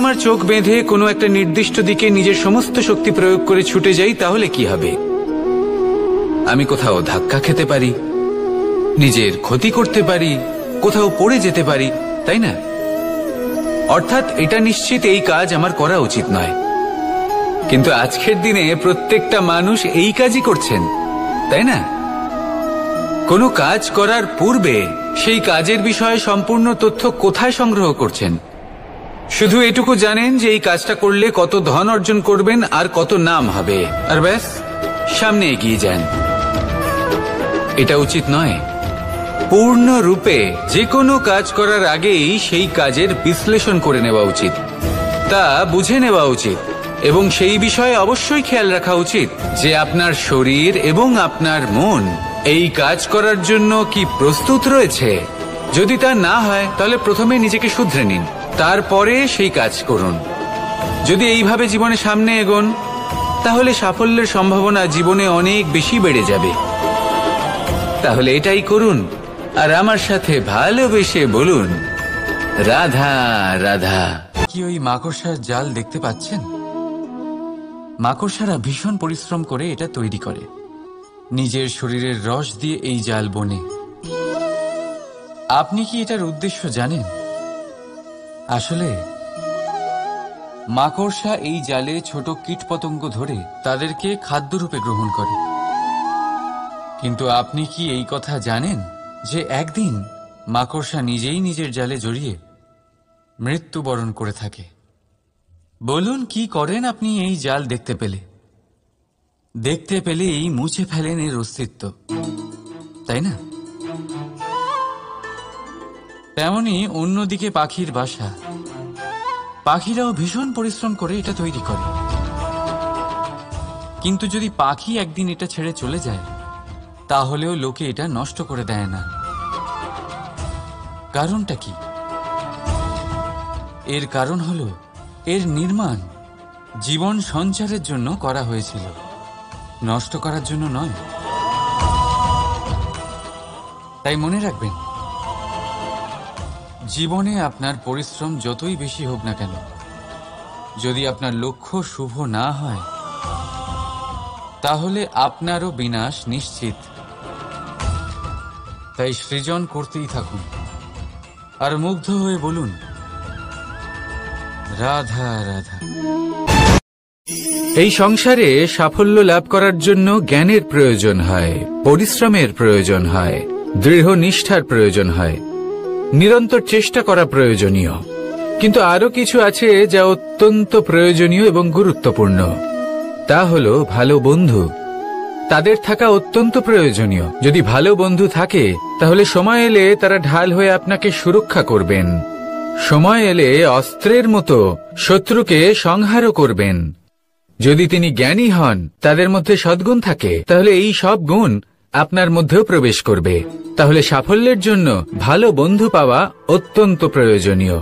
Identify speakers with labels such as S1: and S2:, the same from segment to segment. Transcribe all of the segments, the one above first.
S1: আমার চোখ বেঁধে কোনো একটা নির্দিষ্ট দিকে নিজের সমস্ত শক্তি প্রয়োগ করে ছুটে যাই, তাহলে কি হবে? আমি কোথাও ধাক্কা খেতে পারি, নিজের ক্ষতি করতে পারি, কোথাও পড়ে যেতে পারি, তাই না? অর্থাৎ এটা নিশ্চিত এই কাজ আমার করা উচিত নয়। কিন্তু আজকের দিনে প্রত্যেকটা মানুষ এই কাজই করছেন, তাই না? কোনো কাজ করার পূর্বে সেই কাজের বিষয়ে সম্পূর্ণ তথ্য কোথায় সংগ্রহ করছেন? শুধু এটুকু জানেন যে এই কাজটা করলে কত ধন অর্জন করবেন আর কত নাম হবে, আর ব্যাস সামনে এগিয়ে যান। এটা উচিত নয়। পূর্ণরূপে যে কোনো কাজ করার আগেই সেই কাজের বিশ্লেষণ করে নেওয়া উচিত, তা বুঝে নেওয়া উচিত, এবং সেই বিষয়ে অবশ্যই খেয়াল রাখা উচিত যে আপনার শরীর এবং আপনার মন এই কাজ করার জন্য কি প্রস্তুত রয়েছে। যদি তা না হয় তাহলে প্রথমে নিজেকে শুধরে নিন, তারপরে সেই কাজ করুন। যদি এইভাবে জীবনে সামনে এগোন তাহলে সাফল্যের সম্ভাবনা জীবনে অনেক বেশি বেড়ে যাবে। তাহলে এটাই করুন আর আমার সাথে ভালোবেসে বলুন, রাধা রাধা। কি ওই মাকড়সার জাল দেখতে পাচ্ছেন? মাকড়সারা ভীষণ পরিশ্রম করে এটা তৈরি করে, নিজের শরীরের রস দিয়ে এই জাল বোনে। আপনি কি এটার উদ্দেশ্য জানেন? আসলে মাকড়সা এই জালে ছোট কীটপতঙ্গ ধরে তাদেরকে খাদ্যরূপে গ্রহণ করে। কিন্তু আপনি কি এই কথা জানেন যে একদিন মাকড়সা নিজেই নিজের জালে জড়িয়ে মৃত্যুবরণ করে থাকে? বলুন, কি করেন আপনি এই জাল দেখতে পেলে? দেখতে পেলেই মুছে ফেলেন এর অস্তিত্ব, তাই না? তেমনি অন্যদিকে পাখির বাসা, পাখিরাও ভীষণ পরিশ্রম করে এটা তৈরি করে। কিন্তু যদি পাখি একদিন এটা ছেড়ে চলে যায় তাহলেও লোকে এটা নষ্ট করে দেয় না। কারণটা কি? এর কারণ হলো এর নির্মাণ জীবন সঞ্চারের জন্য করা হয়েছিল, নষ্ট করার জন্য নয়। তাই মনে রাখবেন, জীবনে আপনার পরিশ্রম যতই বেশি হোক না কেন, যদি আপনার লক্ষ্য শুভ না হয় তাহলে আপনারও বিনাশ নিশ্চিত। তাই সৃজন করতেই থাকুন আর মুগ্ধ হয়ে বলুন, রাধা রাধা। এই সংসারে সাফল্য লাভ করার জন্য জ্ঞানের প্রয়োজন হয়, পরিশ্রমের প্রয়োজন হয়, দৃঢ় নিষ্ঠার প্রয়োজন হয়, নিরন্তর চেষ্টা করা প্রয়োজনীয়। কিন্তু আরো কিছু আছে যা অত্যন্ত প্রয়োজনীয় এবং গুরুত্বপূর্ণ। তা হলো ভালো বন্ধু। তাদের থাকা অত্যন্ত প্রয়োজনীয়। যদি ভালো বন্ধু থাকে তাহলে সময় এলে তারা ঢাল হয়ে আপনাকে সুরক্ষা করবেন। সময় এলে অস্ত্রের মতো শত্রুকে সংহারও করবেন। যদি তিনি জ্ঞানী হন, তাদের মধ্যে সদ্গুণ থাকে, তাহলে এই সব গুণ আপনার মধ্যেও প্রবেশ করবে। তাহলে সাফল্যের জন্য ভালো বন্ধু পাওয়া অত্যন্ত প্রয়োজনীয়।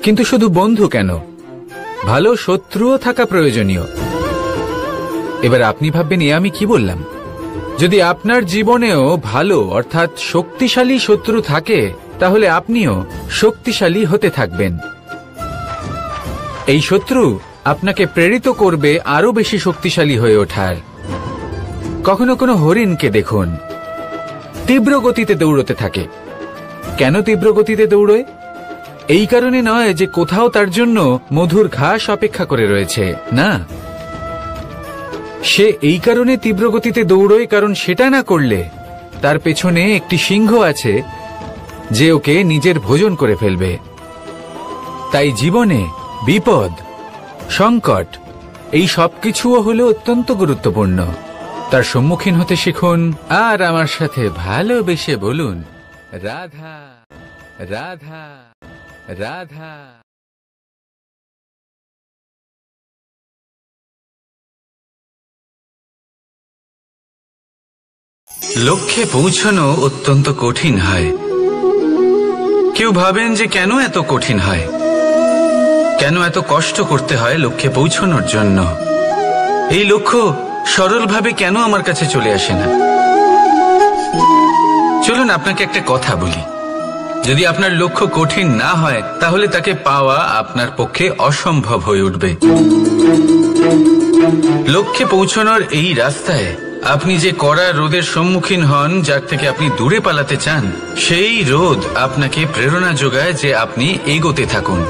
S1: কিন্তু শুধু বন্ধু কেন, ভালো শত্রুও থাকা প্রয়োজনীয়। এবার আপনি ভাববেন, এ আমি কি বললাম? যদি আপনার জীবনেও ভালো অর্থাৎ শক্তিশালী শত্রু থাকে তাহলে আপনিও শক্তিশালী হতে থাকবেন। এই শত্রু আপনাকে প্রেরিত করবে আরো বেশি শক্তিশালী হয়ে ওঠার। কখনো কোনো হরিণকে দেখুন, তীব্র গতিতে দৌড়তে থাকে। কেন তীব্র গতিতে দৌড়য়? এই কারণে নয় যে কোথাও তার জন্য মধুর ঘাস অপেক্ষা করে রয়েছে, না। সে এই কারণে তীব্র গতিতে দৌড়য় কারণ সেটা না করলে তার পেছনে একটি সিংহ আছে যে ওকে নিজের ভোজন করে ফেলবে। তাই জীবনে বিপদ, সংকট, এই সবকিছুও হলো অত্যন্ত গুরুত্বপূর্ণ। তার সম্মুখীন হতে শিখুন আর আমার সাথে ভালোবেসে বলুন, রাধা রাধা রাধা। লক্ষ্যে পৌঁছানো অত্যন্ত কঠিন হয়। কেউ ভাবেন যে কেন এত কঠিন হয়, কেন এত কষ্ট করতে হয় লক্ষ্যে পৌঁছানোর জন্য। এই লক্ষ্য সরলভাবে কেন আমার কাছে চলে আসে না? চলুন আপনাকে একটা কথা বলি। যদি আপনার লক্ষ্য কঠিন না হয় তাহলে তাকে পাওয়া আপনার পক্ষে অসম্ভব হয়ে উঠবে। লক্ষ্যে পৌঁছানোর এই রাস্তায় আপনি যে কড়া রোদের সম্মুখীন হন, যার থেকে আপনি দূরে পালাতে চান, সেই রোদ আপনাকে প্রেরণা যোগায় যে আপনি এগোতে থাকুন।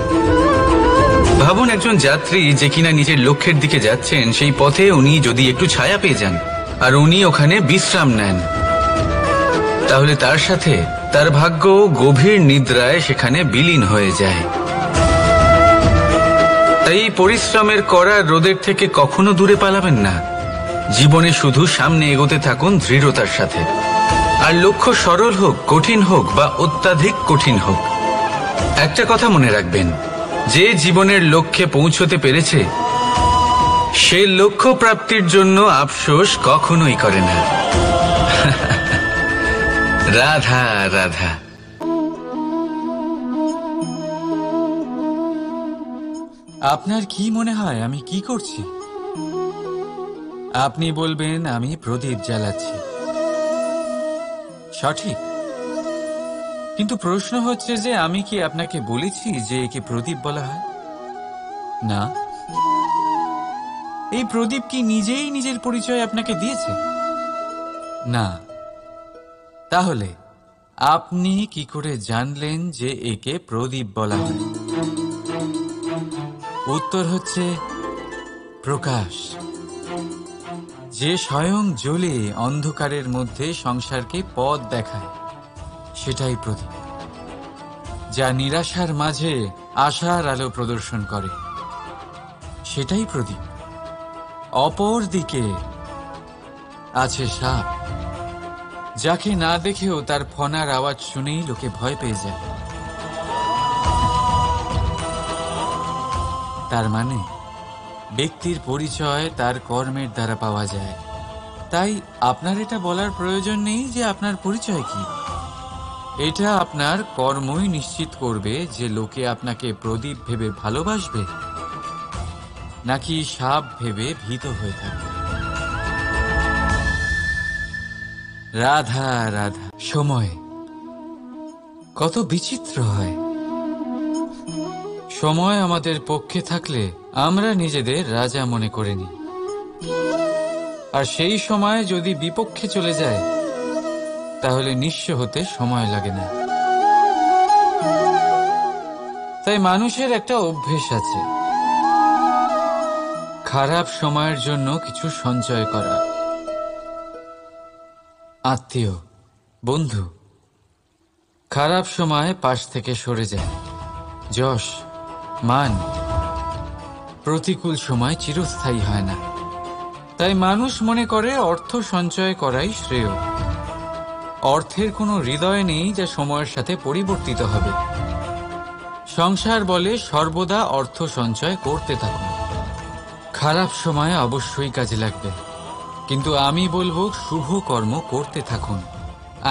S1: ভাবুন একজন যাত্রী যে কিনা নিজের লক্ষ্যের দিকে যাচ্ছেন, সেই পথে উনি যদি একটু ছায়া পেয়ে যান আর উনি ওখানে বিশ্রাম নেন, তাহলে তার সাথে তার ভাগ্য গভীর নিদ্রায় সেখানে বিলীন হয়ে যায়। তাই পরিশ্রমের করা রোদের থেকে কখনো দূরে পালাবেন না। জীবনে শুধু সামনে এগোতে থাকুন দৃঢ়তার সাথে। আর লক্ষ্য সরল হোক, কঠিন হোক বা অত্যাধিক কঠিন হোক, একটা কথা মনে রাখবেন, যে জীবনের লক্ষ্যে পৌঁছতে পেরেছে সে লক্ষ্য প্রাপ্তির জন্য আফসোস কখনোই করে না। রাধা রাধা। আপনার কি মনে হয় আমি কি করছি? আপনি বলবেন আমি প্রদীপ জ্বালাচ্ছি। সঠিক, কিন্তু প্রশ্ন হচ্ছে যে আমি কি আপনাকে বলেছি যে একে প্রদীপ বলা হয়? না। এই প্রদীপ কি নিজেই নিজের পরিচয় আপনাকে দিয়েছে? না। তাহলে আপনি কি করে জানলেন যে একে প্রদীপ বলা হয়? উত্তর হচ্ছে প্রকাশ, যে স্বয়ং জ্বলে অন্ধকারের মধ্যে সংসারকে পথ দেখায়, সেটাই প্রদীপ। যা নিরাশার মাঝে আশার আলো প্রদর্শন করে, সেটাই প্রদীপ। অপর দিকে আছে সাপ, যাকে না দেখেও তার ফনার আওয়াজ শুনেই লোকে ভয় পেয়ে যায়। তার মানে ব্যক্তির পরিচয় তার কর্মের দ্বারা পাওয়া যায়। তাই আপনার এটা বলার প্রয়োজন নেই যে আপনার পরিচয় কি। এটা আপনার কর্মই নিশ্চিত করবে যে লোকে আপনাকে প্রদীপ ভেবে ভালোবাসবে নাকি সাপ ভেবে ভীত হয়ে থাকবে। রাধা রাধা। সময় কত বিচিত্র হয়। সময় আমাদের পক্ষে থাকলে আমরা নিজেদের রাজা মনে করে নিই, আর সেই সময় যদি বিপক্ষে চলে যায় তাহলে নিঃস্ব হতে সময় লাগে না। তাই মানুষের একটা অভ্যেস আছে, খারাপ সময়ের জন্য কিছু সঞ্চয় করা। আত্মীয়, বন্ধু খারাপ সময় পাশ থেকে সরে যায়। যশ, মান প্রতিকূল সময় চিরস্থায়ী হয় না। তাই মানুষ মনে করে অর্থ সঞ্চয় করাই শ্রেয়। অর্থের কোনো হৃদয় নেই যা সময়ের সাথে পরিবর্তিত হবে। সংসার বলে সর্বদা অর্থ সঞ্চয় করতে থাকুন। খারাপ সময় অবশ্যই কাজে লাগবে, কিন্তু আমি বলবো শুভ কর্ম করতে থাকুন,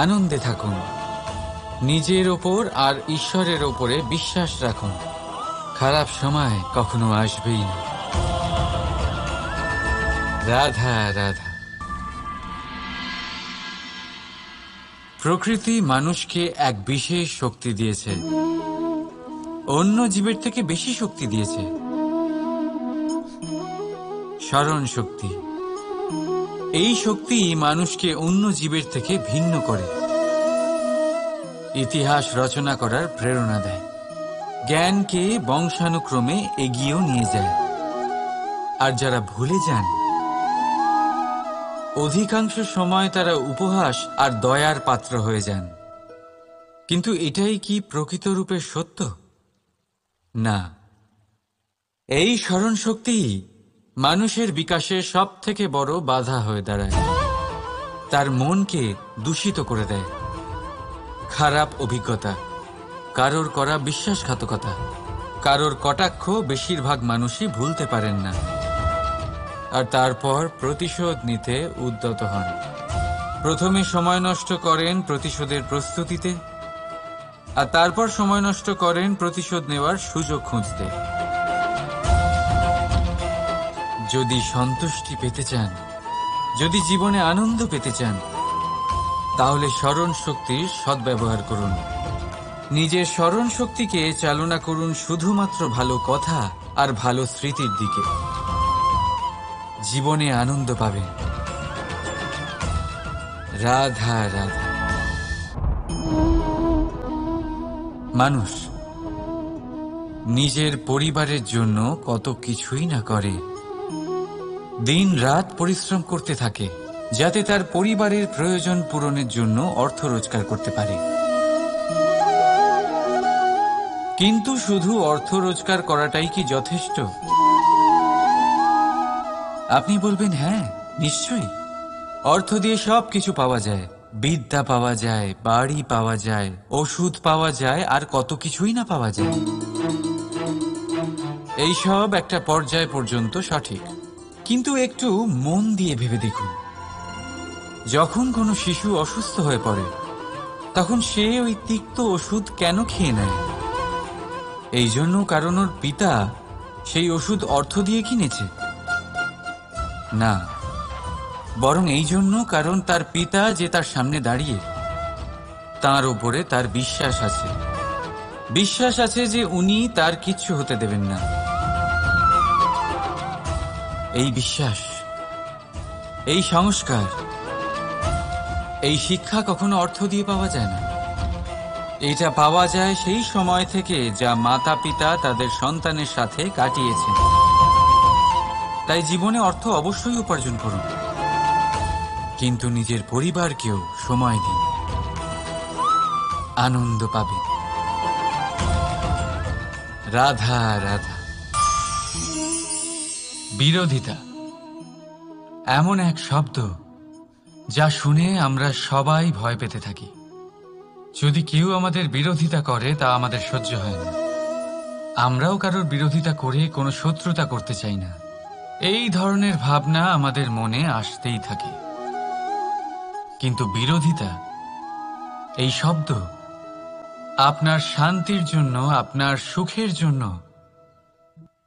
S1: আনন্দে থাকুন, নিজের ওপর আর ঈশ্বরের ওপরে বিশ্বাস রাখুন। খারাপ সময় কখনো আসবেই না। রাধা রাধা। প্রকৃতি মানুষকে এক বিশেষ শক্তি দিয়েছে, অন্য জীবের থেকে বেশি শক্তি দিয়েছে। স্মরণ শক্তি। এই শক্তি মানুষকে অন্য জীবের থেকে ভিন্ন করে, ইতিহাস রচনা করার প্রেরণা দেয়, জ্ঞানকে বংশানুক্রমে এগিয়েও নিয়ে যায়। আর যারা ভুলে যান, অধিকাংশ সময় তারা উপহাস আর দয়ার পাত্র হয়ে যান। কিন্তু এটাই কি প্রকৃত রূপে সত্য? না। এই স্মরণ শক্তি মানুষের বিকাশের সব থেকে বড় বাধা হয়ে দাঁড়ায়। তার মনকে দূষিত করে দেয়। খারাপ অভিজ্ঞতা, কারোর করা বিশ্বাসঘাতকতা, কারোর কটাক্ষ বেশিরভাগ মানুষই ভুলতে পারেন না, আর তারপর প্রতিশোধ নিতে উদ্যত হন। প্রথমে সময় নষ্ট করেন প্রতিশোধের প্রস্তুতিতে, আর তারপর সময় নষ্ট করেন প্রতিশোধ নেওয়ার সুযোগ খুঁজতে। যদি সন্তুষ্টি পেতে চান, যদি জীবনে আনন্দ পেতে চান, তাহলে স্মরণ শক্তির সদ্ব্যবহার করুন। নিজের স্মরণ শক্তিকে চালনা করুন শুধুমাত্র ভালো কথা আর ভালো স্মৃতির দিকে। জীবনে আনন্দ পাবেন। রাধা রাধা। মানুষ নিজের পরিবারের জন্য কত কিছুই না করে, দিন রাত পরিশ্রম করতে থাকে যাতে তার পরিবারের প্রয়োজন পূরণের জন্য অর্থ রোজগার করতে পারে। কিন্তু শুধু অর্থ রোজগার করাটাই কি যথেষ্ট? আপনি বলবেন হ্যাঁ, নিশ্চয়ই। অর্থ দিয়ে সব কিছু পাওয়া যায়, বিদ্যা পাওয়া যায়, বাড়ি পাওয়া যায়, ওষুধ পাওয়া যায়, আর কত কিছুই না পাওয়া যায়। এইসব একটা পর্যায় পর্যন্ত সঠিক, কিন্তু একটু মন দিয়ে ভেবে দেখুন, যখন কোনো শিশু অসুস্থ হয়ে পড়ে তখন সে ওই তিক্ত ওষুধ কেন খেয়ে নেয়? এই জন্য কারণ ওর পিতা সেই ওষুধ অর্থ দিয়ে কিনেছে? না, বরং এই জন্য কারণ তার পিতা যে তার সামনে দাঁড়িয়ে, তার ওপরে তার বিশ্বাস আছে। বিশ্বাস আছে যে উনি তার কিচ্ছু হতে দেবেন না। এই বিশ্বাস, এই সংস্কার, এই শিক্ষা কখনো অর্থ দিয়ে পাওয়া যায় না। এটা পাওয়া যায় সেই সময় থেকে যা মাতা পিতা তাদের সন্তানের সাথে কাটিয়েছেন। তাই জীবনে অর্থ অবশ্যই উপার্জন করুন, কিন্তু নিজের পরিবারকেও সময় দিন, আনন্দ পাবে। রাধা রাধা। বিরোধিতা এমন এক শব্দ যা শুনে আমরা সবাই ভয় পেতে থাকি। যদি কেউ আমাদের বিরোধিতা করে তা আমাদের সহ্য হয় না। আমরাও কারোর বিরোধিতা করে কোনো শত্রুতা করতে চাই না। এই ধরনের ভাবনা আমাদের মনে আসতেই থাকে। কিন্তু বিরোধিতা, এই শব্দ আপনার শান্তির জন্য, আপনার সুখের জন্য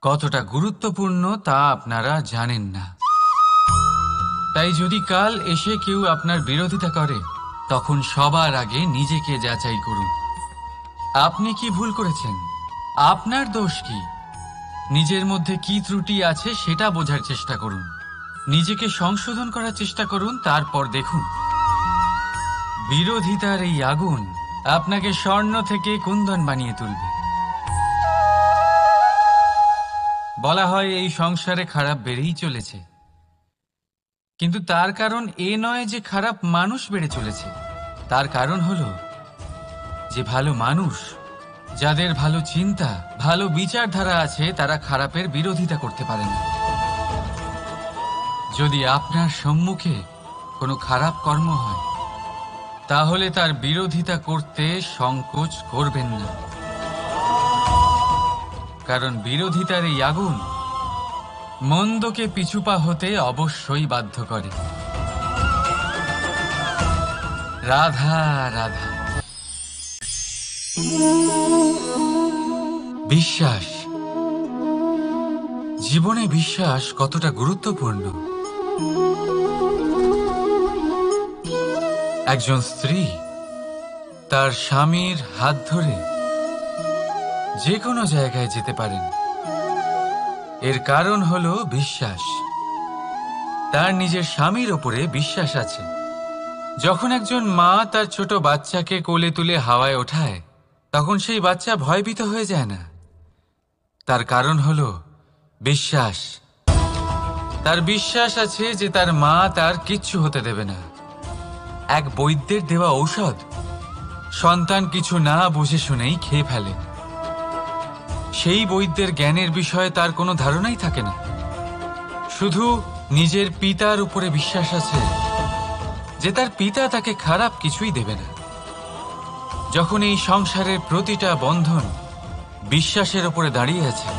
S1: কতটা গুরুত্বপূর্ণ তা আপনারা জানেন না। তাই যদি কাল এসে কেউ আপনার বিরোধিতা করে, তখন সবার আগে নিজেকে যাচাই করুন। আপনি কি ভুল করেছেন? আপনার দোষ কি? নিজের মধ্যে কি ত্রুটি আছে সেটা বোঝার চেষ্টা করুন, নিজেকে সংশোধন করার চেষ্টা করুন, তারপর দেখুন বিরোধিতার এই আগুন আপনাকে স্বর্ণ থেকে কুন্দন বানিয়ে তুলবে। বলা হয় এই সংসারে খারাপ বেড়েই চলেছে, কিন্তু তার কারণ এ নয় যে খারাপ মানুষ বেড়ে চলেছে। তার কারণ হলো যে ভালো মানুষ, যাদের ভালো চিন্তা, ভালো বিচারধারা আছে, তারা খারাপের বিরোধিতা করতে পারে না। যদি আপনার সম্মুখে কোনো খারাপ কর্ম হয়, তাহলে তার বিরোধিতা করতে সংকোচ করবেন না, কারণ বিরোধিতার এই আগুন মন্দকে পিছুপা হতে অবশ্যই বাধ্য করে। রাধা রাধা। বিশ্বাস, জীবনে বিশ্বাস কতটা গুরুত্বপূর্ণ। একজন স্ত্রী তার স্বামীর হাত ধরে যে কোনো জায়গায় যেতে পারেন, এর কারণ হলো বিশ্বাস। তার নিজের স্বামীর ওপরে বিশ্বাস আছে। যখন একজন মা তার ছোট বাচ্চাকে কোলে তুলে হাওয়ায় ওঠায়, তখন সেই বাচ্চা ভয়ভীত হয়ে যায় না। তার কারণ হলো বিশ্বাস। তার বিশ্বাস আছে যে তার মা তার কিচ্ছু হতে দেবে না। এক বৈদ্যের দেওয়া ঔষধ সন্তান কিছু না বুঝে শুনেই খেয়ে ফেলে। সেই বৈদ্যের জ্ঞানের বিষয়ে তার কোনো ধারণাই থাকে না। শুধু নিজের পিতার উপরে বিশ্বাস আছে যে তার পিতা তাকে খারাপ কিছুই দেবে না। যখন এই সংসারের প্রতিটা বন্ধন বিশ্বাসের উপরে দাঁড়িয়ে আছে,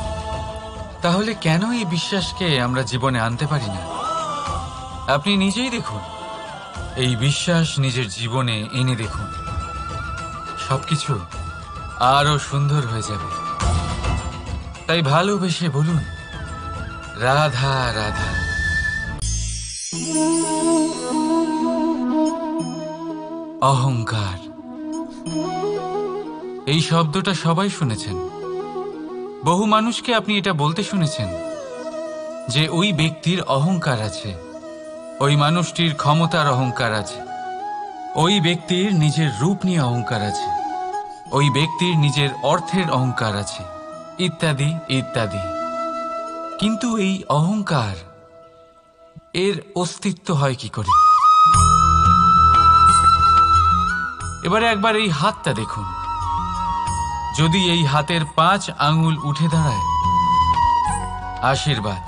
S1: তাহলে কেন এই বিশ্বাসকে আমরা জীবনে আনতে পারি না? আপনি নিজেই দেখুন, এই বিশ্বাস নিজের জীবনে এনে দেখুন, সবকিছু আরো সুন্দর হয়ে যাবে। তাই ভালোবেসে বলুন, রাধা রাধা। অহংকার, এই শব্দটা সবাই শুনেছেন। বহু মানুষকে আপনি এটা বলতে শুনেছেন যে ওই ব্যক্তির অহংকার আছে, ওই মানুষটির ক্ষমতার অহংকার আছে, ওই ব্যক্তির নিজের রূপ নিয়ে অহংকার আছে, ওই ব্যক্তির নিজের অর্থের অহংকার আছে, ইত্যাদি ইত্যাদি। কিন্তু এই অহংকার, এর অস্তিত্ব হয় কি করে? এবারে একবার এই হাতটা দেখুন। যদি এই হাতের 5 আঙুল উঠে দাঁড়ায়, আশীর্বাদ।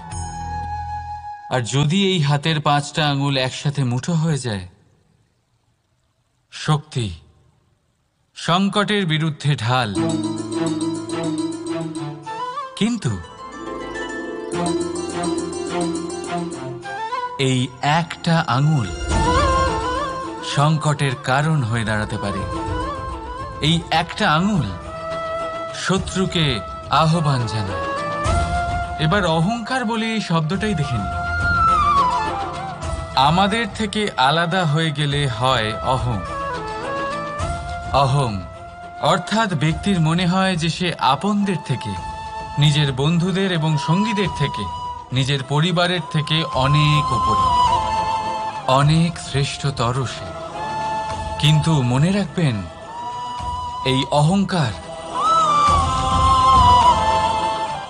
S1: আর যদি এই হাতের 5টা আঙুল একসাথে মুঠো হয়ে যায়, শক্তি, সংকটের বিরুদ্ধে ঢাল। কিন্তু এই একটা আঙুল সংকটের কারণ হয়ে দাঁড়াতে পারে। এই একটা আঙুল শত্রুকে আহ্বান জানায়। এবার অহংকার বলে এই শব্দটাই দেখে নিন। আমাদের থেকে আলাদা হয়ে গেলে হয় অহং। অহং অর্থাৎ ব্যক্তির মনে হয় যে সে আপনদের থেকে, নিজের বন্ধুদের এবং সঙ্গীদের থেকে, নিজের পরিবারের থেকে অনেক উপরে, অনেক শ্রেষ্ঠতর সে। কিন্তু মনে রাখবেন, এই অহংকার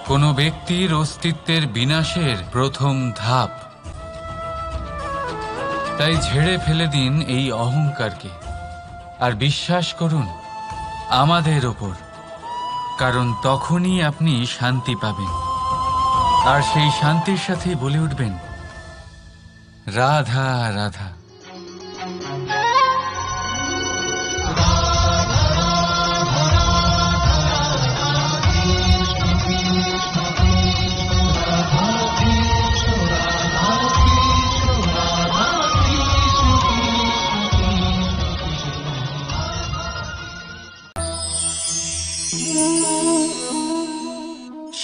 S1: কোনো ব্যক্তির অস্তিত্বের বিনাশের প্রথম ধাপ। তাই ঝেড়ে ফেলে দিন এই অহংকারকে, আর বিশ্বাস করুন আমাদের ওপর, কারণ তখনই আপনি শান্তি পাবেন। আর সেই শান্তির সাথেই বলে উঠবেন, রাধা রাধা।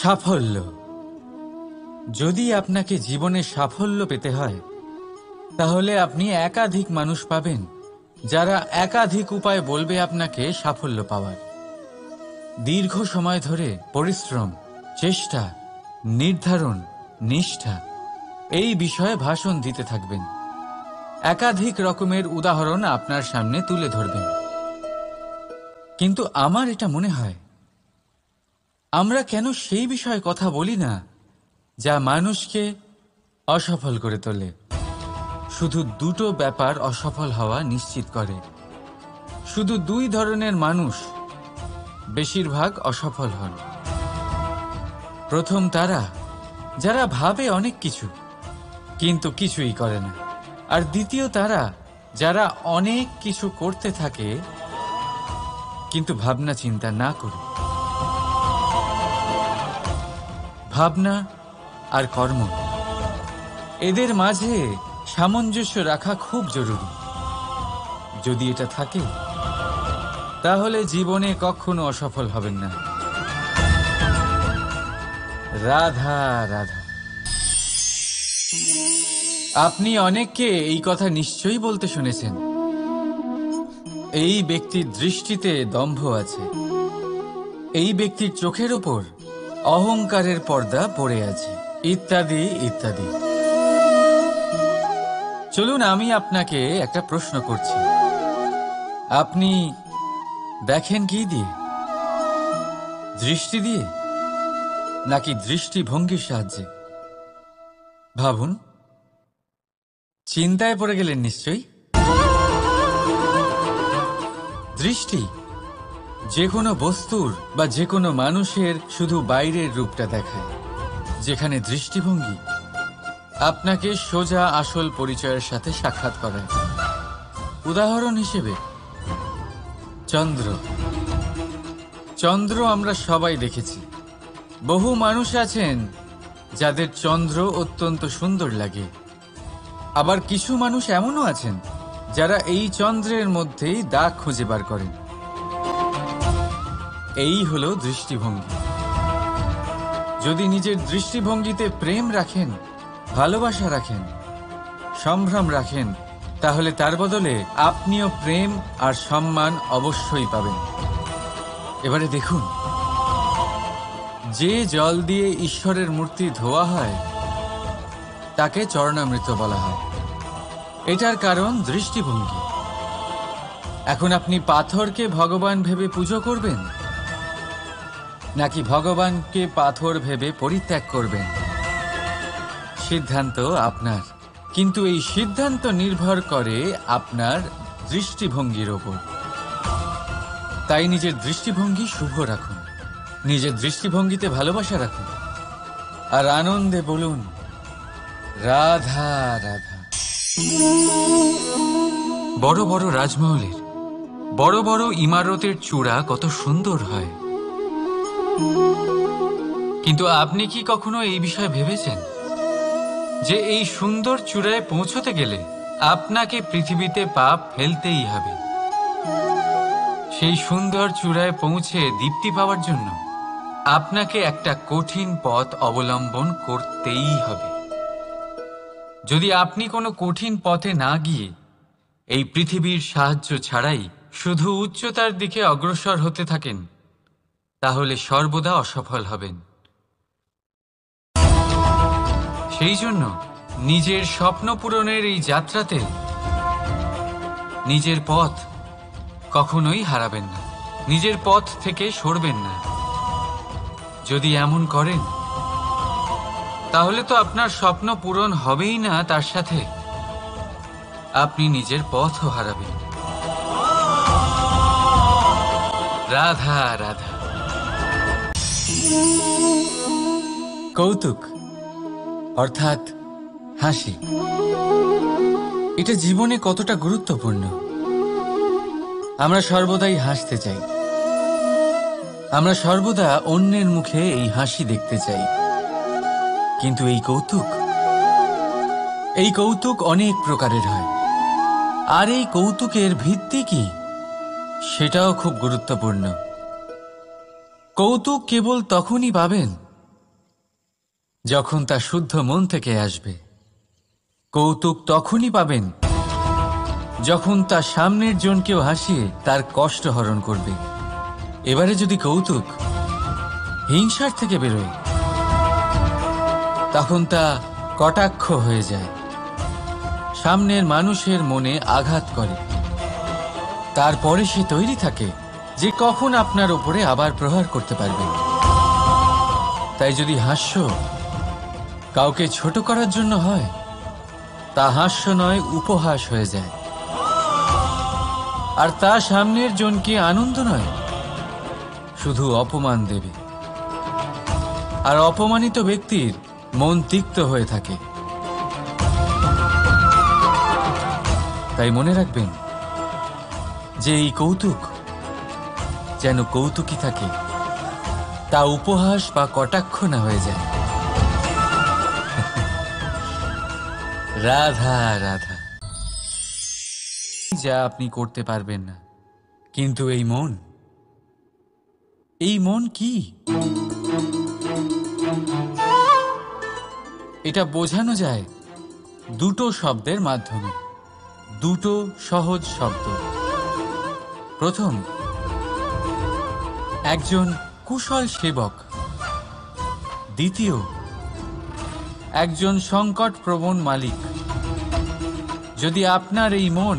S1: সাফল্য। যদি আপনাকে জীবনে সাফল্য পেতে হয়, তাহলে আপনি একাধিক মানুষ পাবেন যারা একাধিক উপায় বলবে আপনাকে সাফল্য পাওয়ার। দীর্ঘ সময় ধরে পরিশ্রম, চেষ্টা, নির্ধারণ, নিষ্ঠা এই বিষয়ে ভাষণ দিতে থাকবেন। একাধিক রকমের উদাহরণ আপনার সামনে তুলে ধরবেন। কিন্তু আমার এটা মনে হয়, আমরা কেন সেই বিষয়ে কথা বলি না যা মানুষকে অসফল করে তোলে? শুধু দুটো ব্যাপার অসফল হওয়া নিশ্চিত করে। শুধু 2 ধরনের মানুষ বেশিরভাগ অসফল হন। প্রথম তারা যারা ভাবে অনেক কিছু কিন্তু কিছুই করে না। আর দ্বিতীয় তারা যারা অনেক কিছু করতে থাকে কিন্তু ভাবনা চিন্তা না করে। ভাবনা আর কর্ম, এদের মাঝে সামঞ্জস্য রাখা খুব জরুরি। যদি এটা থাকে, তাহলে জীবনে কখনো অসফল হবেন না। রাধা রাধা। আপনি অনেককে এই কথা নিশ্চয়ই বলতে শুনেছেন, এই ব্যক্তির দৃষ্টিতে দম্ভ আছে, এই ব্যক্তির চোখের ওপর অহংকারের পর্দা পড়ে আছে, ইত্যাদি ইত্যাদি। চলুন আমি আপনাকে একটা প্রশ্ন করছি। আপনি দেখেন কি দিয়ে? দৃষ্টি দিয়ে নাকি দৃষ্টিভঙ্গির সাহায্যে? ভাবুন। চিন্তায় পড়ে গেলেন নিশ্চয়ই। দৃষ্টি যে কোনো বস্তুর বা যে কোনো মানুষের শুধু বাইরের রূপটা দেখায়, যেখানে দৃষ্টিভঙ্গি আপনাকে সোজা আসল পরিচয়ের সাথে সাক্ষাৎ করায়। উদাহরণ হিসেবে চন্দ্র। চন্দ্র আমরা সবাই দেখেছি। বহু মানুষ আছেন যাদের চন্দ্র অত্যন্ত সুন্দর লাগে। আবার কিছু মানুষ এমনও আছেন যারা এই চন্দ্রের মধ্যেই দাগ খুঁজে বার করেন। এই হলো দৃষ্টিভঙ্গি। যদি নিজের দৃষ্টিভঙ্গিতে প্রেম রাখেন, ভালোবাসা রাখেন, সম্ভ্রম রাখেন, তাহলে তার বদলে আপনিও প্রেম আর সম্মান অবশ্যই পাবেন। এবারে দেখুন, যে জল দিয়ে ঈশ্বরের মূর্তি ধোয়া হয় তাকে চরণামৃত বলা হয়। এটার কারণ দৃষ্টিভঙ্গি। এখন আপনি পাথরকে ভগবান ভেবে পুজো করবেন, নাকি ভগবানকে পাথর ভেবে পরিত্যাগ করবেন? সিদ্ধান্ত আপনার, কিন্তু এই সিদ্ধান্ত নির্ভর করে আপনার দৃষ্টিভঙ্গির ওপর। তাই নিজের দৃষ্টিভঙ্গি শুভ রাখুন, নিজের দৃষ্টিভঙ্গিতে ভালোবাসা রাখুন, আর আনন্দে বলুন রাধা রাধা। বড় বড় রাজমহলের বড় বড় ইমারতের চূড়া কত সুন্দর হয়, কিন্তু আপনি কি কখনো এই বিষয়ে ভেবেছেন যে এই সুন্দর চূড়ায় পৌঁছতে গেলে আপনাকে পৃথিবীতে পাপ ফেলতেই হবে? সেই সুন্দর চূড়ায় পৌঁছে দীপ্তি পাওয়ার জন্য আপনাকে একটা কঠিন পথ অবলম্বন করতেই হবে। যদি আপনি কোনো কঠিন পথে না গিয়ে এই পৃথিবীর সাহায্য ছাড়াই শুধু উচ্চতার দিকে অগ্রসর হতে থাকেন, তাহলে সর্বদা অসফল হবেন। সেই জন্য নিজের স্বপ্ন পূরণের এই যাত্রাতে নিজের পথ কখনোই হারাবেন না, নিজের পথ থেকে সরবেন না। যদি এমন করেন তাহলে তো আপনার স্বপ্ন পূরণ হবেই না, তার সাথে আপনি নিজের পথও হারাবেন। রাধা রাধা। কৌতুক অর্থাৎ হাসি, এটা জীবনে কতটা গুরুত্বপূর্ণ। আমরা সর্বদাই হাসতে চাই, আমরা সর্বদা অন্যের মুখে এই হাসি দেখতে চাই। কিন্তু এই কৌতুক অনেক প্রকারের হয়, আর এই কৌতুকের ভিত্তি কি সেটাও খুব গুরুত্বপূর্ণ। কৌতুক কেবল তখনই পাবেন যখন তা শুদ্ধ মন থেকে আসবে। কৌতুক তখনই পাবেন যখন তা সামনের জনকেও হাসিয়ে তার কষ্ট হরণ করবে। এবারে যদি কৌতুক হিংসার থেকে বেরোয়, তখন তা কটাক্ষ হয়ে যায়, সামনের মানুষের মনে আঘাত করে। তারপরে সে তৈরি থাকে যে কখন আপনার উপরে আবার প্রহার করতে পারবে। তাই যদি হাস্য কাউকে ছোট করার জন্য হয়, তা হাস্য নয়, উপহাস হয়ে যায়। আর তা সামনের জনকে আনন্দ নয়, শুধু অপমান দেবে। আর অপমানিত ব্যক্তির মন তিক্ত হয়ে থাকে। তাই মনে রাখবেন যে এই কৌতুক যেন কৌতুকই থাকে, তা উপহাস বা কটাক্ষ না হয়ে যায়। রাধা রাধা। যা আপনি করতে পারবেন না, কিন্তু এই মন কি? এটা বোঝানো যায় দুটো শব্দের মাধ্যমে, দুটো সহজ শব্দ। প্রথম, একজন কুশল সেবক। দ্বিতীয়, একজন সংকটপ্রবণ মালিক। যদি আপনার এই মন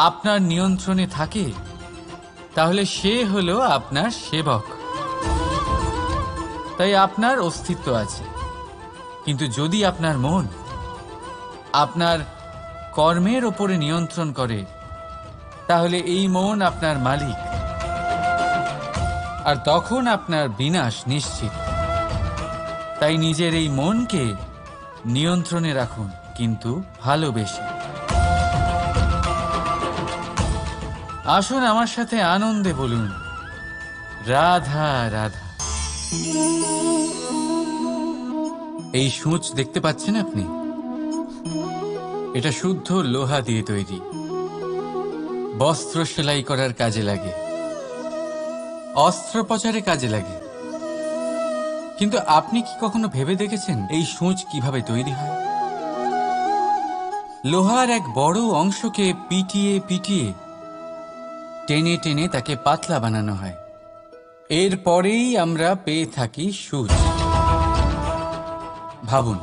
S1: আপনার নিয়ন্ত্রণে থাকে, তাহলে সে হলো আপনার সেবক। তাই আপনার অস্তিত্ব আছে। কিন্তু যদি আপনার মন আপনার কর্মের ওপরে নিয়ন্ত্রণ করে, তাহলে এই মন আপনার মালিক, আর তখন আপনার বিনাশ নিশ্চিত। তাই নিজের এই মনকে নিয়ন্ত্রণে রাখুন, কিন্তু ভালোবেসে। আসুন আমার সাথে আনন্দে বলুন রাধা রাধা। এই সূঁচ দেখতে পাচ্ছেন আপনি? এটা শুদ্ধ লোহা দিয়ে তৈরি, বস্ত্র সেলাই করার কাজে লাগে, অস্ত্রোপচারে কাজে লাগে। কিন্তু আপনি কি কখনো ভেবে দেখেছেন এই সূঁচ কিভাবে তৈরি হয়? লোহার এক বড় অংশকে পিটিয়ে পিটিয়ে টেনে টেনে তাকে পাতলা বানানো হয়। এরপরেই আমরা পেয়ে থাকি সূচ। ভাবুন,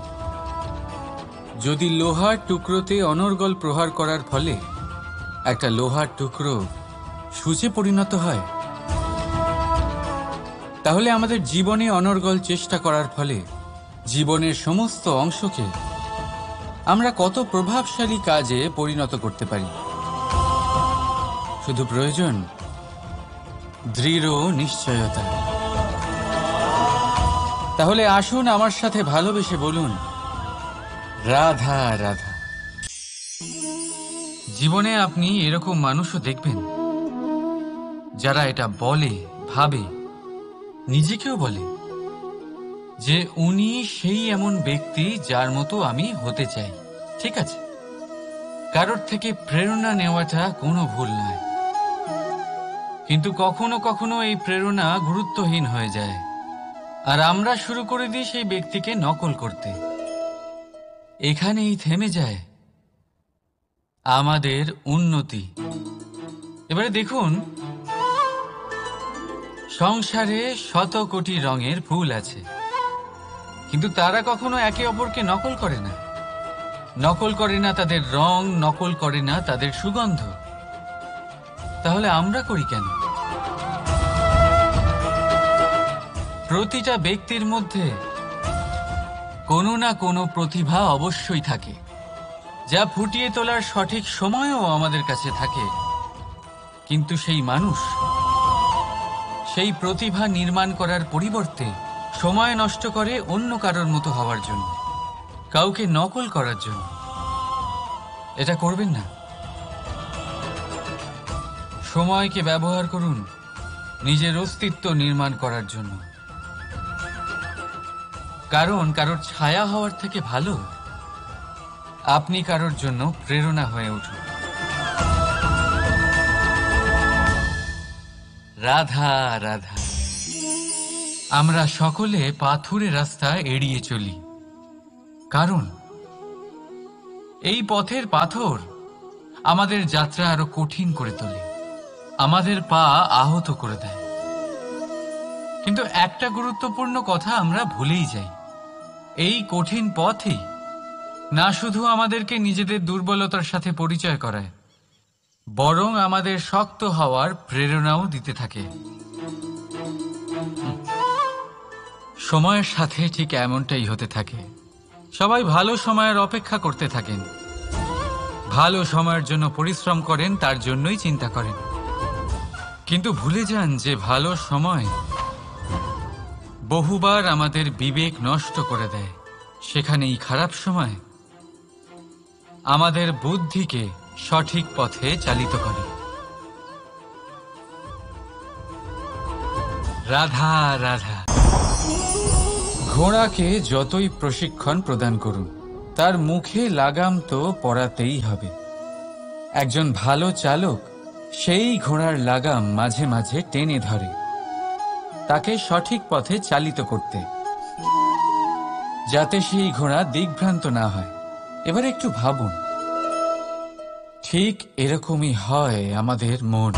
S1: যদি লোহার টুকরোতে অনর্গল প্রহার করার ফলে একটা লোহার টুকরো সূচে পরিণত হয়, তাহলে আমাদের জীবনে অনর্গল চেষ্টা করার ফলে জীবনের সমস্ত অংশকে আমরা কত প্রভাবশালী কাজে পরিণত করতে পারি। শুধু প্রয়োজন দৃঢ় নিশ্চয়তা। তাহলে আসুন আমার সাথে ভালোবেসে বলুন, রাধা রাধা। জীবনে আপনি এরকম মানুষও দেখবেন যারা এটা বলে, ভাবে, নিজেকেও বলে যে উনি সেই এমন ব্যক্তি যার মতো আমি হতে চাই। ঠিক আছে, কারোর থেকে প্রেরণা নেওয়াটা কোনো ভুল নয়, কিন্তু কখনো কখনো এই প্রেরণা গুরুত্বহীন হয়ে যায় আর আমরা শুরু করে দিই সেই ব্যক্তিকে নকল করতে। এখানেই থেমে যায় আমাদের উন্নতি। এবারে দেখুন, সংসারে শত কোটি রঙের ফুল আছে, কিন্তু তারা কখনো একে অপরকে নকল করে না। নকল করে না তাদের রং, নকল করে না তাদের সুগন্ধ। তাহলে আমরা করি কেন? প্রতিটা ব্যক্তির মধ্যে কোনো না কোনো প্রতিভা অবশ্যই থাকে, যা ফুটিয়ে তোলার সঠিক সময়ও আমাদের কাছে থাকে। কিন্তু সেই মানুষ সেই প্রতিভা নির্মাণ করার পরিবর্তে সময় নষ্ট করে অন্য কারোর মতো হওয়ার জন্য, কাউকে নকল করার জন্য। এটা করবেন না। সময়কে ব্যবহার করুন নিজের অস্তিত্ব নির্মাণ করার জন্য, কারণ কারোর ছায়া হওয়ার থেকে ভালো আপনি কারোর জন্য প্রেরণা হয়ে উঠুন। রাধা রাধা। আমরা সকলে পাথুরে রাস্তা এড়িয়ে চলি, কারণ এই পথের পাথর আমাদের যাত্রা আরো কঠিন করে তোলে, আমাদের পা আহত করে দেয়। কিন্তু একটা গুরুত্বপূর্ণ কথা আমরা ভুলেই যাই, এই কঠিন পথই না শুধু আমাদেরকে নিজেদের দুর্বলতার সাথে পরিচয় করায়, বরং আমাদের শক্ত হওয়ার প্রেরণাও দিতে থাকে। সময়ের সাথে ঠিক এমনটাই হতে থাকে। সবাই ভালো সময়ের অপেক্ষা করতে থাকেন, ভালো সময়ের জন্য পরিশ্রম করেন, তার জন্যই চিন্তা করেন, কিন্তু ভুলে যান যে ভালো সময় বহুবার আমাদের বিবেক নষ্ট করে দেয়। সেখানেই খারাপ সময় আমাদের বুদ্ধিকে সঠিক পথে চালিত করে। রাধা রাধা। ঘোড়াকে যতই প্রশিক্ষণ প্রদান করুন, তার মুখে লাগাম তো পরাতেই হবে। একজন ভালো চালক সেই ঘোড়ার লাগাম মাঝে মাঝে টেনে ধরে, তাকে সঠিক পথে চালিত করতে, যাতে সেই ঘোড়া দিগ্ভ্রান্ত না হয়। এবার একটু ভাবুন, ঠিক এরকমই হয় আমাদের মন।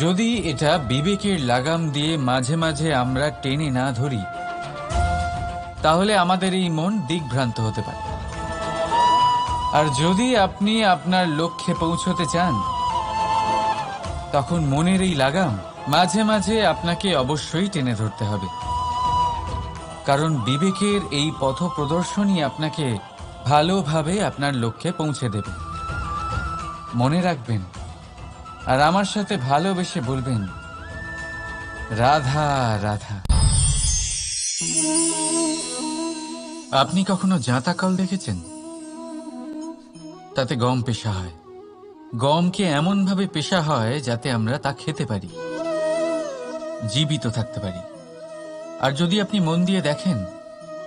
S1: যদি এটা বিবেকের লাগাম দিয়ে মাঝে মাঝে আমরা টেনে না ধরি, তাহলে আমাদের এই মন দিগ্ভ্রান্ত হতে পারে। আর যদি আপনি আপনার লক্ষ্যে পৌঁছতে চান, তখন মনের এই লাগাম মাঝে মাঝে আপনাকে অবশ্যই টেনে ধরতে হবে, কারণ বিবেকের এই পথ প্রদর্শনই আপনাকে ভালোভাবে আপনার লক্ষ্যে পৌঁছে দেবে। মনে রাখবেন আর আমার সাথে ভালোবেসে বলবেন, রাধা রাধা। আপনি কখনো জাঁতাকল দেখেছেন? তাতে গম পেষা হয়। গমকে এমন ভাবে পেষা হয় যাতে আমরা তা খেতে পারি, জীবিত থাকতে পারি। আর যদি আপনি মন দিয়ে দেখেন,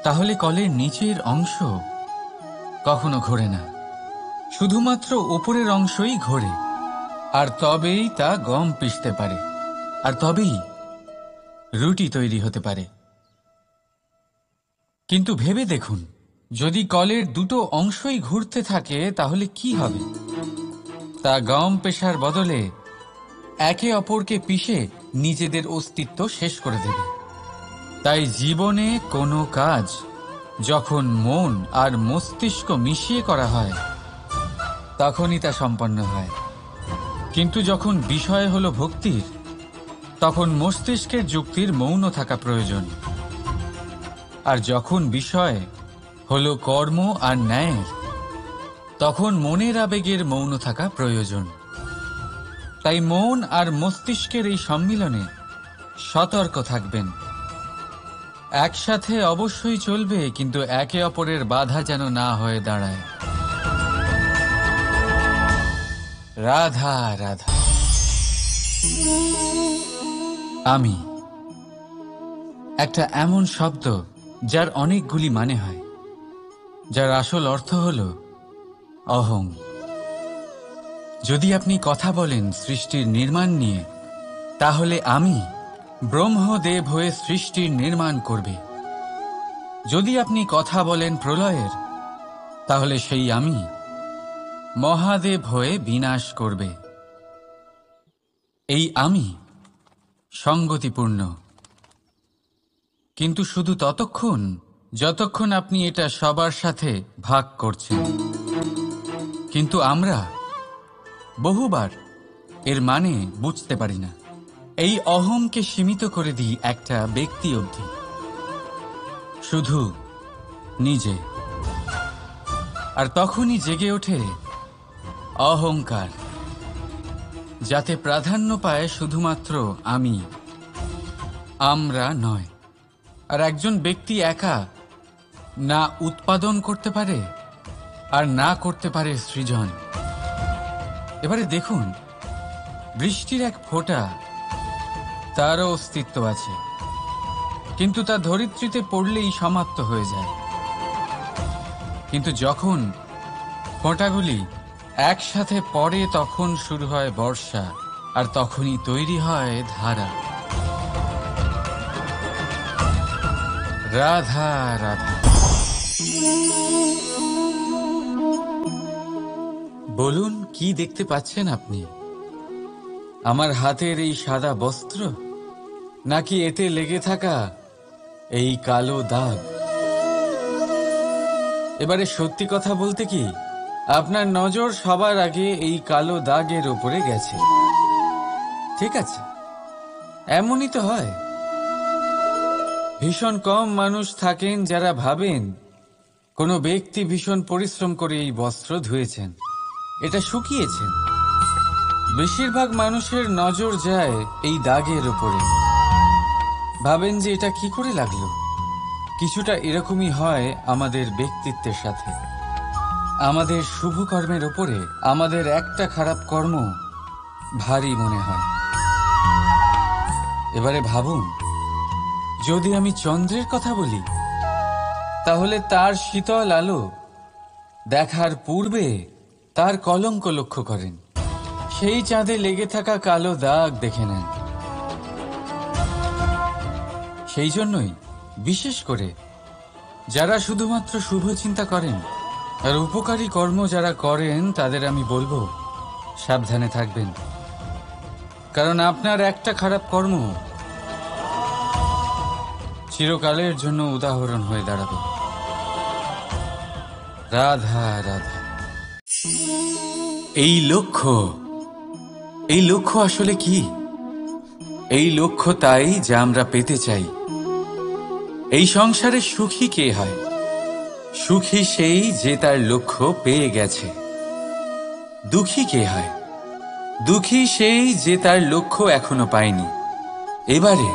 S1: তাহলে কলের নিচের অংশ কখনো ঘোরে না, শুধুমাত্র উপরের অংশই ঘোরে। আর তবেই তা গম পিষতে পারে, আর তবেই রুটি তৈরি হতে পারে। কিন্তু ভেবে দেখুন, যদি কলের দুটো অংশই ঘুরতে থাকে তাহলে কি হবে? তা গম পেষার বদলে একে অপরকে পিষে নিজেদের অস্তিত্ব শেষ করে দেবে। তাই জীবনে কোনো কাজ যখন মন আর মস্তিষ্ক মিশিয়ে করা হয় তখনই তা সম্পন্ন হয়। কিন্তু যখন বিষয় হলো ভক্তির, তখন মস্তিষ্কের যুক্তির মৌন থাকা প্রয়োজন। আর যখন বিষয় হলো কর্ম আর ন্যায়ের, তখন মনের আবেগের মৌন থাকা প্রয়োজন। তাই মন আর মস্তিষ্কের এই সম্মিলনে সতর্ক থাকবেন। একসাথে অবশ্যই চলবে, কিন্তু একে অপরের বাধা যেন না হয়ে দাঁড়ায়। রাধা রাধা। আমি একটা এমন শব্দ যার অনেকগুলি মানে হয়, যার আসল অর্থ হল অহং। যদি আপনি কথা বলেন সৃষ্টির নির্মাণ নিয়ে, তাহলে আমি ব্রহ্মদেব হয়ে সৃষ্টির নির্মাণ করবে। যদি আপনি কথা বলেন প্রলয়ের, তাহলে সেই আমি মহাদেব হয়ে বিনাশ করবে। এই আমি সঙ্গতিপূর্ণ, কিন্তু শুধু ততক্ষণ যতক্ষণ আপনি এটা সবার সাথে ভাগ করছেন। কিন্তু আমরা বহুবার এর মানে বুঝতে পারি না। এই অহংকে সীমিত করে দিই একটা ব্যক্তি অবধি, শুধু নিজে। আর তখনই জেগে ওঠে অহংকার, যাতে প্রাধান্য পায় শুধুমাত্র আমি, আমরা নয়। আর একজন ব্যক্তি একা না উৎপাদন করতে পারে আর না করতে পারে সৃজন। এবারে দেখুন, বৃষ্টির এক ফোঁটা, তারও অস্তিত্ব আছে, কিন্তু তা ধরিত্রীতে পড়লেই সমাপ্ত হয়ে যায়। কিন্তু যখন ফোঁটাগুলি একসাথে পড়ে তখন শুরু হয় বর্ষা, আর তখনই তৈরি হয় ধারা। রাধা রাধা। বলুন, কি দেখতে পাচ্ছেন আপনি? আমার হাতের এই সাদা বস্ত্র, নাকি এতে লেগে থাকা এই কালো দাগ? এবারে সত্যি কথা বলতে কি, আপনার নজর সবার আগে এই কালো দাগের ওপরে গেছে। ঠিক আছে, এমনই তো হয়। ভীষণ কম মানুষ থাকেন যারা ভাবেন কোনো ব্যক্তি ভীষণ পরিশ্রম করে এই বস্ত্র ধুয়েছেন, এটা শুকিয়েছেন। বেশিরভাগ মানুষের নজর যায় এই দাগের উপরে, ভাবেন যে এটা কি করে লাগলো। কিছুটা এরকমই হয় আমাদের ব্যক্তিত্বের সাথে। আমাদের শুভ কর্মের ওপরে আমাদের একটা খারাপ কর্ম ভারী মনে হয়। এবারে ভাবুন, যদি আমি চন্দ্রের কথা বলি, তাহলে তার শীতল আলো দেখার পূর্বে তার কলঙ্ক লক্ষ্য করেন, সেই চাঁদে লেগে থাকা কালো দাগ দেখে নেন। সেই জন্যই বিশেষ করে যারা শুধুমাত্র শুভ চিন্তা করেন আর উপকারী কর্ম যারা করেন, তাদের আমি বলবো সাবধানে থাকবেন। কারণ আপনার একটা খারাপ কর্ম চিরকালের জন্য উদাহরণ হয়ে দাঁড়াবে। রাধা রাধা। এই লক্ষ্য আসলে কি? এই লক্ষ্য তাই যা আমরা পেতে চাই। এই সংসারে সুখী কে হয়? সুখী সেই যে তার লক্ষ্য পেয়ে গেছে। দুঃখী কে হয়? দুঃখী সেই যে তার লক্ষ্য এখনো পায়নি। এবারে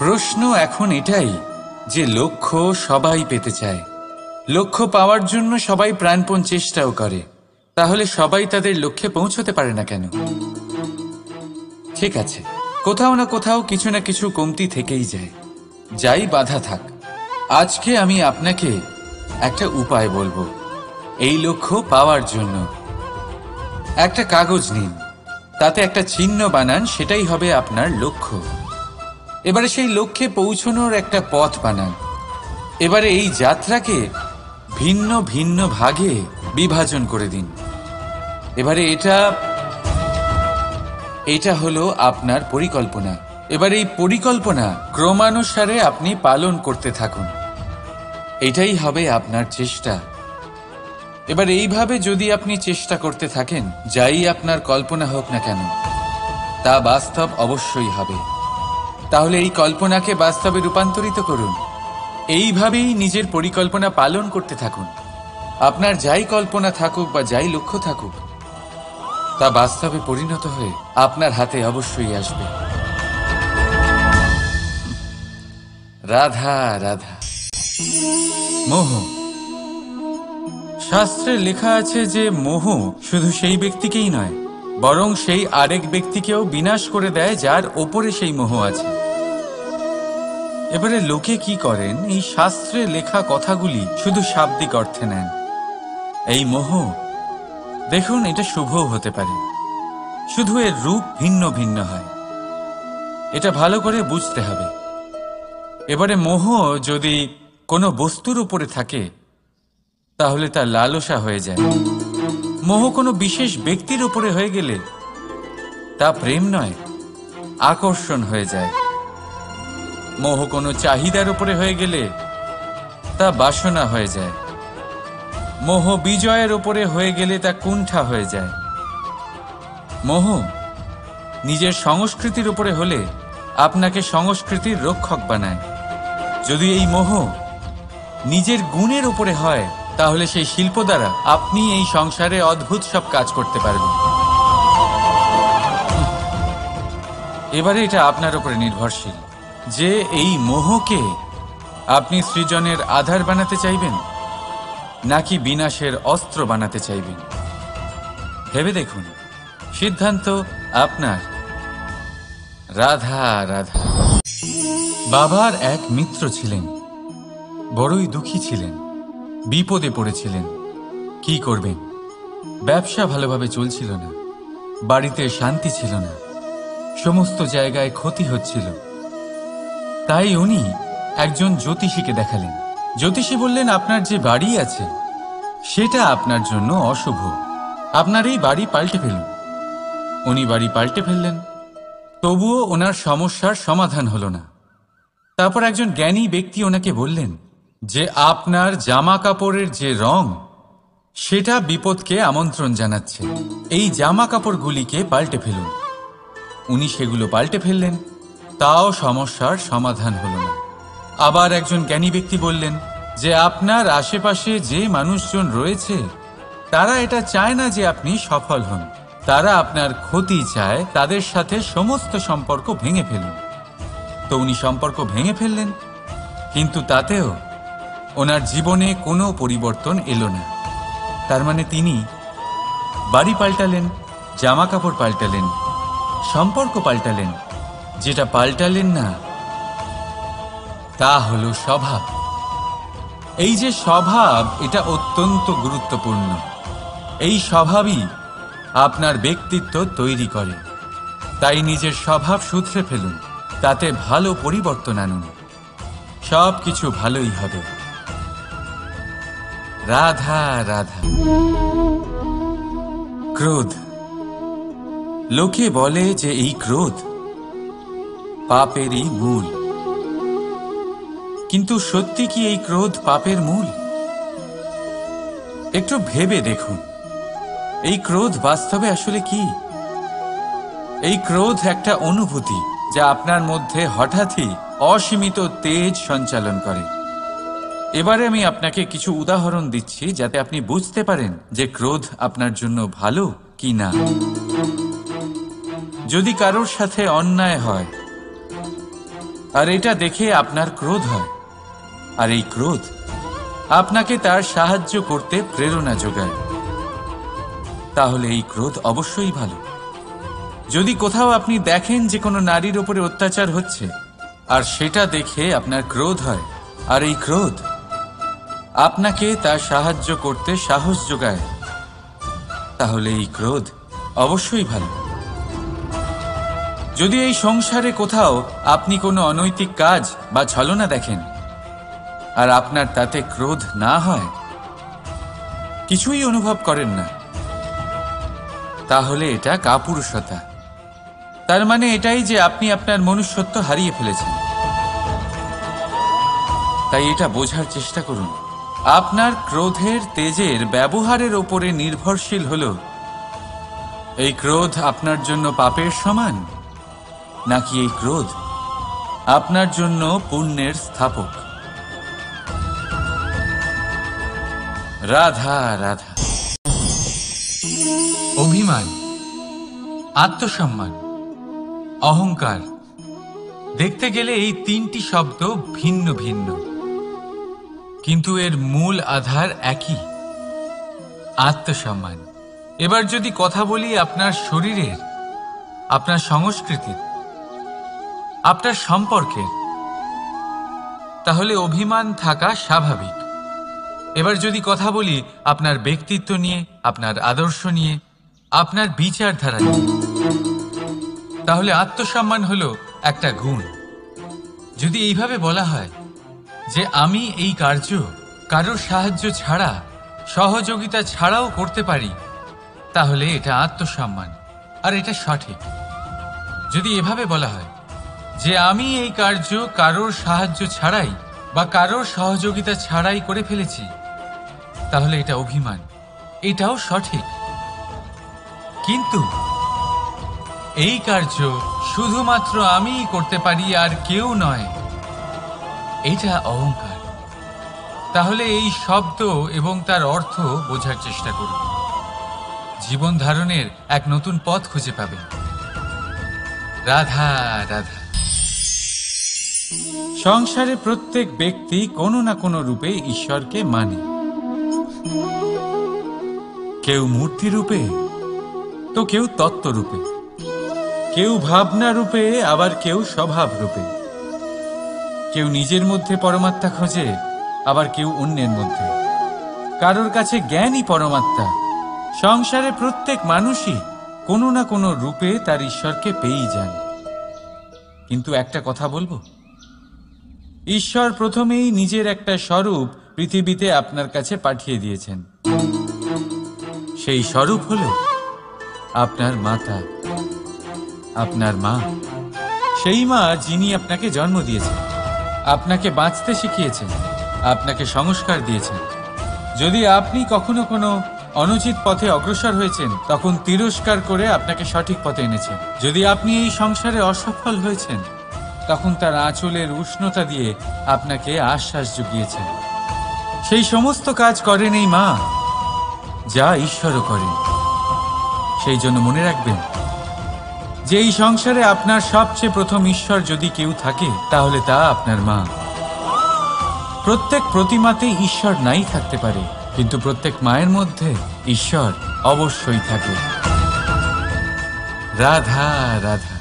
S1: প্রশ্ন এখন এটাই যে লক্ষ্য সবাই পেতে চায়, লক্ষ্য পাওয়ার জন্য সবাই প্রাণপণ চেষ্টাও করে, তাহলে সবাই তাদের লক্ষ্যে পৌঁছতে পারে না কেন? ঠিক আছে, কোথাও না কোথাও কিছু না কিছু কমতি থেকেই যায়, যাই বাধা থাক। আজকে আমি আপনাকে একটা উপায় বলবো এই লক্ষ্য পাওয়ার জন্য। একটা কাগজ নিন, তাতে একটা চিহ্ন বানান, সেটাই হবে আপনার লক্ষ্য। এবারে সেই লক্ষ্যে পৌঁছানোর একটা পথ বানান। এবারে এই যাত্রাকে ভিন্ন ভিন্ন ভাগে বিভাজন করে দিন। এবারে এটা হলো আপনার পরিকল্পনা। এবার এই পরিকল্পনা ক্রমানুসারে আপনি পালন করতে থাকুন, এটাই হবে আপনার চেষ্টা। এবার এইভাবে যদি আপনি চেষ্টা করতে থাকেন, যাই আপনার কল্পনা হোক না কেন তা বাস্তব অবশ্যই হবে। তাহলে এই কল্পনাকে বাস্তবে রূপান্তরিত করুন, এইভাবেই নিজের পরিকল্পনা পালন করতে থাকুন। আপনার যাই কল্পনা থাকুক বা যাই লক্ষ্য থাকুক, তা বাস্তবে পরিণত হয়ে আপনার হাতে অবশ্যই আসবে। রাধা রাধা। মোহ। শাস্ত্রে লেখা আছে যে মোহ শুধু সেই ব্যক্তিকেই নয়, বরং সেই আরেক ব্যক্তিকেও বিনাশ করে দেয় যার ওপরে সেই মোহ আছে। এবারে লোকে কি করেন, এই শাস্ত্রে লেখা কথাগুলি শুধু শাব্দিক অর্থে নেন। এই মোহ দেখুন, এটা শুভও হতে পারে, শুধু এর রূপ ভিন্ন ভিন্ন হয়। এটা ভালো করে বুঝতে হবে। এবারে মোহ যদি কোনো বস্তুর উপরে থাকে তাহলে তা লালসা হয়ে যায়। মোহ কোনো বিশেষ ব্যক্তির উপরে হয়ে গেলে তা প্রেম নয়, আকর্ষণ হয়ে যায়। মোহ কোনো চাহিদার উপরে হয়ে গেলে তা বাসনা হয়ে যায়। মোহ বিজয়ের উপরে হয়ে গেলে তা কুণ্ঠা হয়ে যায়। মোহ নিজের সংস্কৃতির উপরে হলে আপনাকে সংস্কৃতির রক্ষক বানায়। যদি এই মোহ নিজের গুণের উপরে হয়, তাহলে সেই শিল্প দ্বারা আপনি এই সংসারে অদ্ভুত সব কাজ করতে পারবেন। এবারে এটা আপনার উপরে নির্ভরশীল যে এই মোহকে আপনি সৃজনের আধার বানাতে চাইবেন নাকি বিনাশের অস্ত্র বানাতে চাইবেন। ভেবে দেখুন, সিদ্ধান্ত আপনার। রাধা রাধা। বাবার এক মিত্র ছিলেন, বড়ই দুঃখী ছিলেন, বিপদে পড়েছিলেন। কি করবেন? ব্যবসা ভালোভাবে চলছিল না, বাড়িতে শান্তি ছিল না, সমস্ত জায়গায় ক্ষতি হচ্ছিল। তাই উনি একজন জ্যোতিষীকে দেখালেন। জ্যোতিষী বললেন, আপনার যে বাড়ি আছে সেটা আপনার জন্য অশুভ, আপনার এই বাড়ি পাল্টে ফেলুন। উনি বাড়ি পাল্টে ফেললেন, তবুও ওনার সমস্যার সমাধান হলো না। তারপর একজন জ্ঞানী ব্যক্তি ওনাকে বললেন যে আপনার জামা কাপড়ের যে রং সেটা বিপদকে আমন্ত্রণ জানাচ্ছে, এই জামা কাপড়গুলিকে পাল্টে ফেলুন। উনি সেগুলো পাল্টে ফেললেন, তাও সমস্যার সমাধান হলো না। আবার একজন জ্ঞানী ব্যক্তি বললেন যে আপনার আশেপাশে যে মানুষজন রয়েছে তারা এটা চায় না যে আপনি সফল হন, তারা আপনার ক্ষতি চায়, তাদের সাথে সমস্ত সম্পর্ক ভেঙে ফেলুন। তো উনি সম্পর্ক ভেঙে ফেললেন, কিন্তু তাতেও ওনার জীবনে কোনো পরিবর্তন এলো না। তার মানে তিনি বাড়ি পাল্টালেন, জামা কাপড় পাল্টালেন, সম্পর্ক পাল্টালেন, যেটা পাল্টালেন না তা হলো স্বভাব। এই যে স্বভাব, এটা অত্যন্ত গুরুত্বপূর্ণ। এই স্বভাবই আপনার ব্যক্তিত্ব তৈরি করে। তাই নিজের স্বভাব শুধরে ফেলুন, তাতে ভালো পরিবর্তন আনুন, সব কিছু ভালোই হবে। রাধা রাধা। ক্রোধ। লোকে বলে যে এই ক্রোধ পাপেরই মূল, কিন্তু সত্যি কি এই ক্রোধ পাপের মূল? একটু ভেবে দেখুন, এই ক্রোধ বাস্তবে আসলে কি? এই ক্রোধ একটা অনুভূতি যা আপনার মধ্যে হঠাৎই অসীমিত তেজ সঞ্চালন করে। এবারে আমি আপনাকে কিছু উদাহরণ দিচ্ছি যাতে আপনি বুঝতে পারেন যে ক্রোধ আপনার জন্য ভালো কি না। যদি কারোর সাথে অন্যায় হয় আর এটা দেখে আপনার ক্রোধ হয়, আর এই ক্রোধ আপনাকে তার সাহায্য করতে প্রেরণা যোগায়, তাহলে এই ক্রোধ অবশ্যই ভালো। যদি কোথাও আপনি দেখেন যে কোনো নারীর উপরে অত্যাচার হচ্ছে আর সেটা দেখে আপনার ক্রোধ হয়, আর এই ক্রোধ আপনাকে তার সাহায্য করতে সাহস যোগায়, তাহলে এই ক্রোধ অবশ্যই ভালো। যদি এই সংসারে কোথাও আপনি কোনো অনৈতিক কাজ বা ছলনা দেখেন আর আপনার তাতে ক্রোধ না হয়, কিছুই অনুভব করেন না, তাহলে এটা কাপুরুষতা। তার মানে এটাই যে আপনি আপনার মনুষ্যত্ব হারিয়ে ফেলেছেন। তাই এটা বোঝার চেষ্টা করুন, আপনার ক্রোধের তেজের ব্যবহারের ওপরে নির্ভরশীল হলো এই ক্রোধ আপনার জন্য পাপের সমান, নাকি এই ক্রোধ আপনার জন্য পুণ্যের স্থাপক। রাধা রাধা। অভিমান, আত্মসম্মান, অহংকার, দেখতে গেলে এই তিনটি শব্দ ভিন্ন ভিন্ন, কিন্তু এর মূল আধার একই, আত্মসম্মান। এবার যদি কথা বলি আপনার শরীরের, আপনার সংস্কৃতির, আপনার সম্পর্কের, তাহলে অভিমান থাকা স্বাভাবিক। এবার যদি কথা বলি আপনার ব্যক্তিত্ব নিয়ে, আপনার আদর্শ নিয়ে, আপনার বিচারধারা নিয়ে, তাহলে আত্মসম্মান হলো একটা গুণ। যদি এইভাবে বলা হয় যে আমি এই কার্য কারোর সাহায্য ছাড়া, সহযোগিতা ছাড়াও করতে পারি, তাহলে এটা আত্মসম্মান, আর এটা সঠিক। যদি এভাবে বলা হয় যে আমি এই কার্য কারোর সাহায্য ছাড়াই বা কারোর সহযোগিতা ছাড়াই করে ফেলেছি, তাহলে এটা অভিমান, এটাও সঠিক। কিন্তু এই কার্য শুধুমাত্র আমিই করতে পারি আর কেউ নয়, এটা অহংকার। তাহলে এই শব্দ এবং তার অর্থ বোঝার চেষ্টা করুন, জীবন ধারণের এক নতুন পথ খুঁজে পাবেন। রাধা রাধা। সংসারে প্রত্যেক ব্যক্তি কোনো না কোনো রূপে ঈশ্বরকে মানে, কেউ মূর্তি রূপে, তো কেউ তত্ত্ব রূপে, কেউ ভাবনা রূপে, আবার কেউ স্বভাব রূপে। কেউ নিজের মধ্যে পরমাত্মা খোঁজে, আবার কেউ অন্যের মধ্যে। কারোর কাছে জ্ঞানই পরমাত্মা। সংসারে প্রত্যেক মানুষই কোনো না কোনো রূপে তার ঈশ্বরকে পেয়েই যান। কিন্তু একটা কথা বলবো, ঈশ্বর প্রথমেই নিজের একটা স্বরূপ পৃথিবীতে আপনার কাছে পাঠিয়ে দিয়েছেন। সেই স্বরূপ হলো আপনার মাতা, আপনার মা। সেই মা যিনি আপনাকে জন্ম দিয়েছেন, আপনাকে বাঁচতে শিখিয়েছেন, আপনাকে সংস্কার দিয়েছেন। যদি আপনি কখনো কোনো অনুচিত পথে অগ্রসর হয়েছেন, তখন তিরস্কার করে আপনাকে সঠিক পথে এনেছেন। যদি আপনি এই সংসারে অসফল হয়েছেন, তখন তার আঁচলের উষ্ণতা দিয়ে আপনাকে আশ্বাস জুগিয়েছেন। সেই সমস্ত কাজ করেন এই মা, যা ঈশ্বরও করেন। সেই জন্য মনে রাখবেন যে এই সংসারে আপনার সবচেয়ে প্রথম ঈশ্বর যদি কেউ থাকে, তাহলে তা আপনার মা। প্রত্যেক প্রতিমাতেই ঈশ্বর নাই থাকতে পারে, কিন্তু প্রত্যেক মায়ের মধ্যে ঈশ্বর অবশ্যই থাকে। রাধা রাধা।